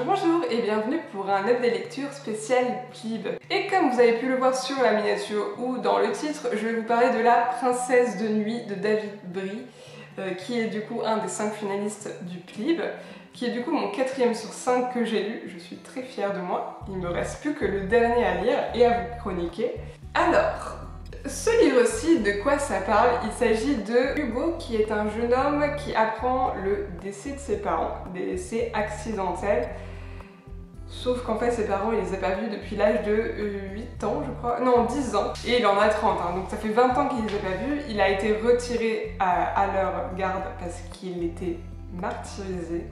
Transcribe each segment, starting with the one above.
Bonjour et bienvenue pour un update lecture spécial Plib. Et comme vous avez pu le voir sur la miniature ou dans le titre, je vais vous parler de La Princesse de Nuit de David Brie, qui est du coup un des 5 finalistes du Plib, qui est du coup mon 4e sur 5 que j'ai lu. Je suis très fière de moi. Il me reste plus que le dernier à lire et à vous chroniquer. Alors, ce livre-ci, de quoi ça parle? Il s'agit de Hugo, qui est un jeune homme qui apprend le décès de ses parents, décès accidentel. Sauf qu'en fait, ses parents, il les a pas vus depuis l'âge de 8 ans, je crois. Non, 10 ans. Et il en a 30, hein. Donc ça fait 20 ans qu'il les a pas vus. Il a été retiré à leur garde parce qu'il était martyrisé.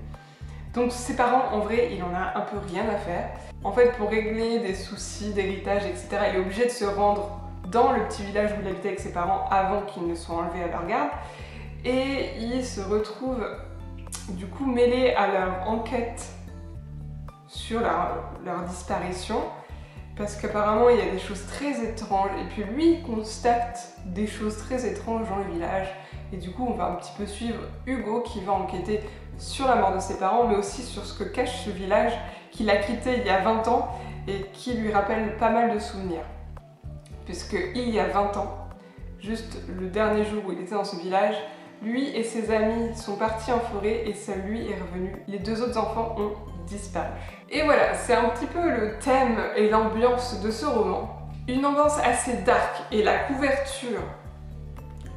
Donc ses parents, en vrai, il en a un peu rien à faire. En fait, pour régler des soucis d'héritage, etc., il est obligé de se rendre dans le petit village où il habitait avec ses parents avant qu'ils ne soient enlevés à leur garde. Et il se retrouve du coup mêlé à leur enquête sur leur disparition, parce qu'apparemment il y a des choses très étranges, et puis lui il constate des choses très étranges dans le village, et du coup on va un petit peu suivre Hugo qui va enquêter sur la mort de ses parents, mais aussi sur ce que cache ce village qu'il a quitté il y a 20 ans et qui lui rappelle pas mal de souvenirs. Puisque il y a 20 ans, juste le dernier jour où il était dans ce village, lui et ses amis sont partis en forêt et seul lui est revenu. Les 2 autres enfants ont disparu. Et voilà, c'est un petit peu le thème et l'ambiance de ce roman. Une ambiance assez dark et la couverture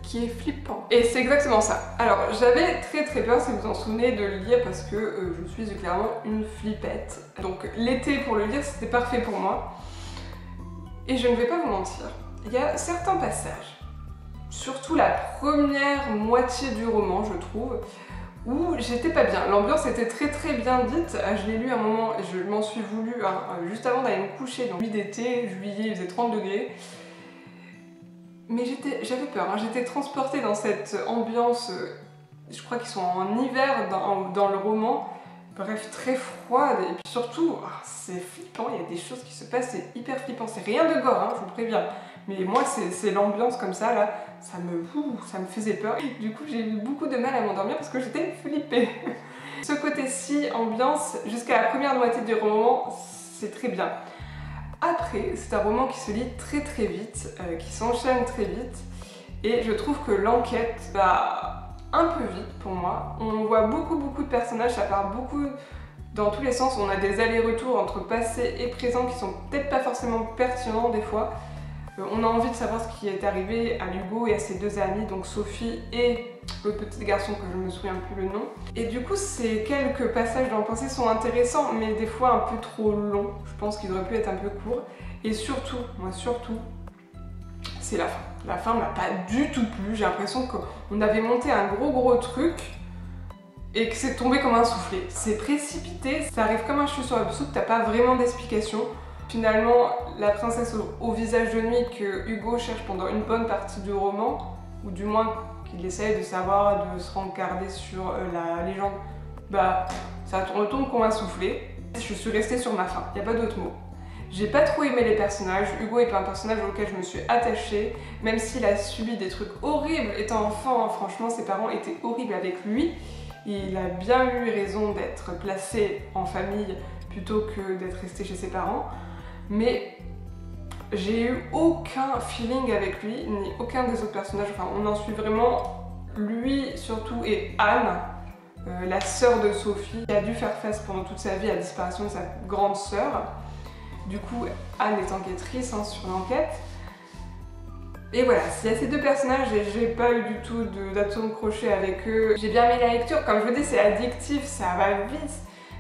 qui est flippant. Et c'est exactement ça. Alors j'avais très peur, si vous vous en souvenez, de le lire parce que je suis clairement une flippette. Donc l'été pour le lire c'était parfait pour moi. Et je ne vais pas vous mentir, il y a certains passages, surtout la première moitié du roman je trouve, où j'étais pas bien. L'ambiance était très bien dite, je l'ai lu à un moment et je m'en suis voulu juste avant d'aller me coucher, donc nuit d'été, juillet, il faisait 30 degrés. Mais j'avais peur, j'étais transportée dans cette ambiance, je crois qu'ils sont en hiver dans le roman, bref, très froide, et puis surtout, c'est flippant, il y a des choses qui se passent, c'est hyper flippant, c'est rien de gore, je vous préviens, mais moi c'est l'ambiance comme ça, là, ça me faisait peur, du coup j'ai eu beaucoup de mal à m'endormir parce que j'étais flippée. Ce côté-ci, ambiance, jusqu'à la première moitié du roman, c'est très bien. Après, c'est un roman qui se lit très vite, qui s'enchaîne très vite, et je trouve que l'enquête va un peu vite pour moi. On voit beaucoup de personnages, ça part beaucoup dans tous les sens, on a des allers-retours entre passé et présent qui sont peut-être pas forcément pertinents des fois. On a envie de savoir ce qui est arrivé à Hugo et à ses 2 amis, donc Sophie et le petit garçon que je me souviens plus le nom. Et du coup, ces quelques passages dans le passé sont intéressants, mais des fois un peu trop longs. Je pense qu'ils auraient pu être un peu courts. Et surtout, c'est la fin. La fin m'a pas du tout plu, j'ai l'impression qu'on avait monté un gros truc et que c'est tombé comme un soufflé. C'est précipité, ça arrive comme un cheveu sur la soupe, t'as pas vraiment d'explication. Finalement, la princesse au visage de nuit que Hugo cherche pendant une bonne partie du roman, ou du moins qu'il essaye de savoir, de se rencarder sur la légende, ça retombe comme un soufflé. Je suis restée sur ma faim, y a pas d'autre mot. J'ai pas trop aimé les personnages, Hugo est pas un personnage auquel je me suis attachée, même s'il a subi des trucs horribles étant enfant, franchement ses parents étaient horribles avec lui. Il a bien eu raison d'être placé en famille plutôt que d'être resté chez ses parents, mais j'ai eu aucun feeling avec lui, ni aucun des autres personnages, enfin on en suit vraiment lui surtout et Anne, la sœur de Sophie, qui a dû faire face pendant toute sa vie à la disparition de sa grande sœur. Du coup, Anne est enquêtrice sur l'enquête. Et voilà, il y a ces 2 personnages et j'ai pas eu du tout d'atome crochet avec eux. J'ai bien aimé la lecture, comme je vous dis, c'est addictif, ça va vite.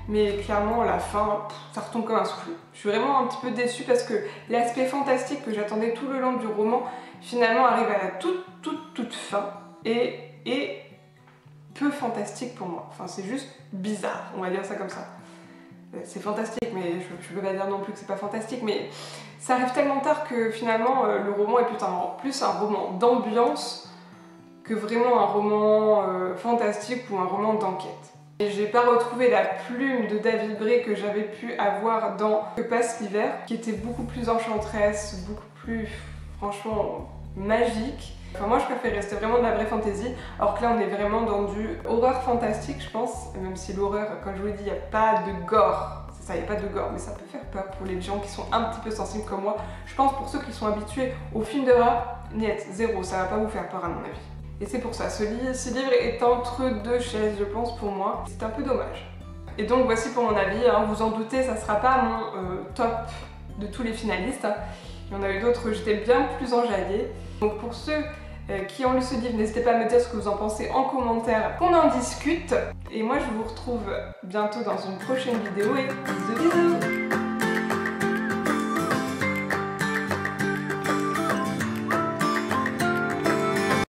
Mais clairement, la fin, ça retombe comme un souffle. Je suis vraiment un petit peu déçue parce que l'aspect fantastique que j'attendais tout le long du roman, finalement arrive à la toute fin et peu fantastique pour moi. Enfin, c'est juste bizarre, on va dire ça comme ça. C'est fantastique, mais je peux pas dire non plus que c'est pas fantastique, mais ça arrive tellement tard que finalement le roman est plus un roman d'ambiance que vraiment un roman fantastique ou un roman d'enquête. Et j'ai pas retrouvé la plume de David Brie que j'avais pu avoir dans Que passe l'hiver, qui était beaucoup plus enchanteresse, beaucoup plus, franchement, magique. Enfin, moi je préfère rester vraiment de la vraie fantasy, alors que là on est vraiment dans du horreur fantastique je pense, même si l'horreur, comme je vous l'ai dit, il n'y a pas de gore. ça y est pas de gore, mais ça peut faire peur pour les gens qui sont un petit peu sensibles comme moi. Je pense pour ceux qui sont habitués aux films d'horreur, niet, zéro, ça va pas vous faire peur à mon avis. Et c'est pour ça, ce livre est entre deux chaises, je pense, pour moi. C'est un peu dommage. Et donc voici pour mon avis, hein, vous en doutez, ça sera pas mon top de tous les finalistes. Hein. Il y en a eu d'autres, j'étais bien plus enjaillée. Donc pour ceux qui ont lu ce livre, n'hésitez pas à me dire ce que vous en pensez en commentaire, qu'on en discute. Et moi je vous retrouve bientôt dans une prochaine vidéo et bisous bisous.